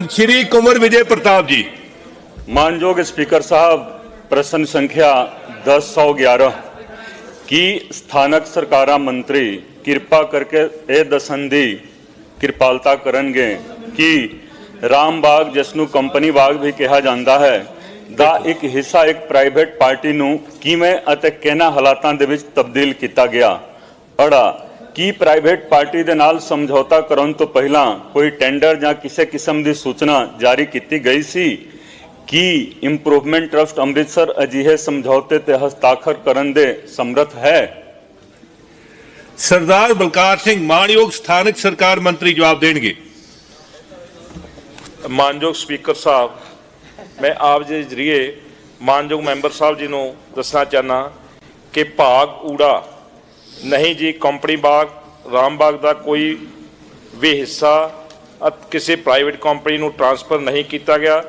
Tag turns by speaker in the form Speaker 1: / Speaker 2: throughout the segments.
Speaker 1: श्री कुंवर विजय प्रताप जी।
Speaker 2: मानयोग speaker साहब, प्रश्न संख्या 1011 की स्थानक सरकारा मंत्री कृपा करके ये दसन दी कृपालता करनगे कि रामबाग जिसनू कंपनी बाग भी कहा जाता है ਦਾ एक हिस्सा एक प्राइवेट पार्टी ਨੂੰ ਕਿਵੇਂ ਅਤੇ ਕਿਹਨਾਂ ਹਾਲਾਤਾਂ ਦੇ ਵਿੱਚ ਤਬਦੀਲ ਕੀਤਾ ਗਿਆ। ਅੜਾ ਕੀ ਪ੍ਰਾਈਵੇਟ ਪਾਰਟੀ ਦੇ ਨਾਲ ਸਮਝੌਤਾ ਕਰਨ ਤੋਂ ਪਹਿਲਾਂ ਕੋਈ ਟੈਂਡਰ ਜਾਂ ਕਿਸੇ ਕਿਸਮ ਦੀ ਸੂਚਨਾ ਜਾਰੀ ਕੀਤੀ ਗਈ ਸੀ ਕਿ ਇੰਪਰੂਵਮੈਂਟ ਟਰਸਟ ਅੰਮ੍ਰਿਤਸਰ ਅਜਿਹੇ ਸਮਝੌਤੇ ਤੇ ਹਸਤਾਖਰ ਕਰਨ ਦੇ ਸਮਰੱਥ ਹੈ।
Speaker 1: सरदार बलकार सिंह मानयोग स्थानक सरकार मंत्री जवाब देंगे।
Speaker 3: मानयोग स्पीकर साहब, मैं आप जी जरिए मानयोग मैंबर साहब जी को दसना चाहना कि भाग ऊड़ा नहीं जी कंपनी बाग राम बाग का कोई भी हिस्सा किसी प्राइवेट कंपनी को ट्रांसफर नहीं किया गया।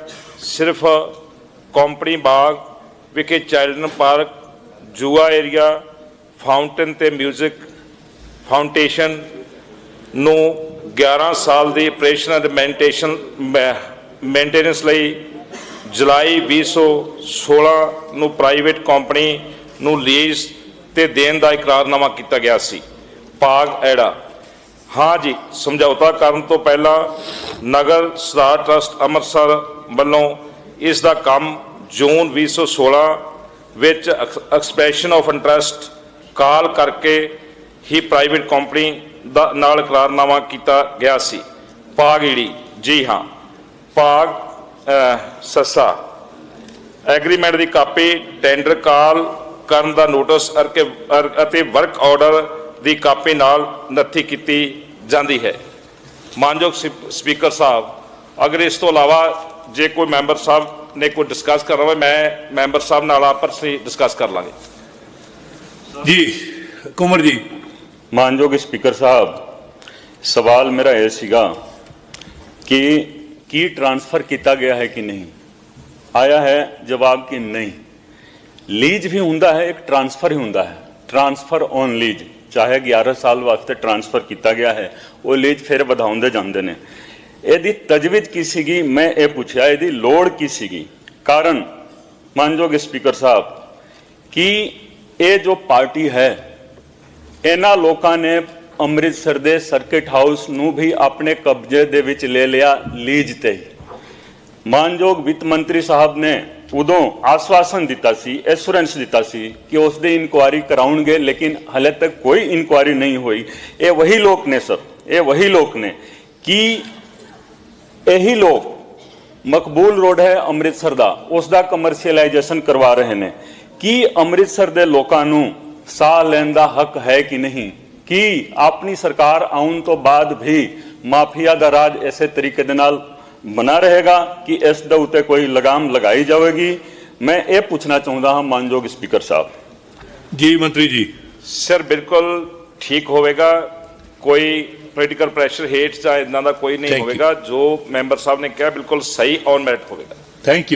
Speaker 3: सिर्फ कंपनी बाग विखे चिल्ड्रन पार्क, जुआ एरिया, फाउंटेन ते म्यूजिक फाउंडेशन ਨੂੰ 11 साल की ऑपरेशन एंड मेनटेनेंस लई जुलाई 2016 ਨੂੰ प्राइवेट कंपनी ਨੂੰ लीज ਤੇ देण ਦਾ ਇਕਰਾਰਨਾਮਾ ਕੀਤਾ ਗਿਆ ਸੀ। ਭਾਗ ਐੜਾ हाँ जी, समझौता ਕਰਨ ਤੋਂ ਪਹਿਲਾਂ ਨਗਰ ਸੁਧਾਰ ਟਰਸਟ ਅੰਮ੍ਰਿਤਸਰ ਵੱਲੋਂ ਇਸ ਦਾ ਕੰਮ ਜੂਨ 2016 ਵਿੱਚ ਐਕਸਪ੍ਰੈਸ਼ਨ ਆਫ ਇੰਟਰਸਟ ਕਾਲ ਕਰਕੇ ही प्राइवेट कंपनी नाल करारनामा किया गया सी। भाग ईड़ी जी हाँ, भाग ससा एग्रीमेंट की कापी, टेंडर काल करन दा नोटिस अते वर्क ऑर्डर की कापी नाल नत्थी की जाती है। मानयोग स्पीकर साहब, अगर इस तो अलावा जे कोई मैंबर साहब ने कोई डिस्कस करना हो, मैं मैंबर साहब नाल आपस में डिस्कस कर लांगे
Speaker 1: जी। कुंवर जी।
Speaker 2: मानयोग स्पीकर साहब, सवाल मेरा यह सीगा कि की ट्रांसफ़र किया गया है कि नहीं। आया है जवाब कि नहीं। लीज भी हुंदा है, एक ट्रांसफ़र ही हुंदा है। ट्रांसफ़र ऑन लीज, चाहे 11 साल वास्ते ट्रांसफ़र किया गया है, वो लीज फिर वधाउंदे जांदे ने। इहदी तजवीज़ की सीगी, मैं ये पूछा इहदी लोड़ की सीगी। कारण मानयोग स्पीकर साहब कि ये जो पार्टी है इन्हां लोकां ने ਅੰਮ੍ਰਿਤਸਰ ਦੇ ਸਰਕਿਟ ਹਾਊਸ ਨੂੰ ਵੀ ਆਪਣੇ ਕਬਜ਼ੇ ਦੇ ਵਿੱਚ ਲੈ ਲਿਆ ਲੀਜ਼ ਤੇ। ਮਾਨਯੋਗ ਵਿੱਤ ਮੰਤਰੀ ਸਾਹਿਬ ਨੇ ਉਦੋਂ ਆਸ਼ਵਾਸਨ ਦਿੱਤਾ ਸੀ, ਐਸ਼ੋਰੈਂਸ ਦਿੱਤਾ ਸੀ ਕਿ ਉਸ ਦੀ ਇਨਕੁਆਇਰੀ ਕਰਾਉਣਗੇ, ਲੇਕਿਨ ਹਾਲੇ ਤੱਕ ਕੋਈ ਇਨਕੁਆਇਰੀ ਨਹੀਂ ਹੋਈ। ਇਹ ਵਹੀ ਲੋਕ ਨੇ ਸਰ, ਇਹ ਵਹੀ ਲੋਕ ਨੇ ਕਿ ਇਹੀ ਲੋਕ ਮਕਬੂਲ ਰੋਡ ਹੈ ਅੰਮ੍ਰਿਤਸਰ ਦਾ, ਉਸ ਦਾ ਕਮਰਸ਼ੀਅਲਾਈਜੇਸ਼ਨ ਕਰਵਾ ਰਹੇ ਨੇ। ਕੀ ਅੰਮ੍ਰਿਤਸਰ ਦੇ ਲੋਕਾਂ ਨੂੰ ਸਾਹ ਲੈਣ ਦਾ ਹੱਕ ਹੈ ਕਿ ਨਹੀਂ? कि अपनी सरकार आने तो बाद भी माफिया का राज ऐसे तरीके दे नाल बना रहेगा कि इस दे उत्ते कोई लगाम लगाई जाएगी? मैं ये पूछना चाहता हाँ मानयोग स्पीकर साहब
Speaker 1: जी। मंत्री जी।
Speaker 3: सर बिल्कुल ठीक होगा, कोई पोलिटिकल प्रैशर हेठ या इदा का कोई नहीं होगा। जो मैंबर साहब ने कहा बिल्कुल सही ऑन मेरिट होगा।
Speaker 1: Thank you.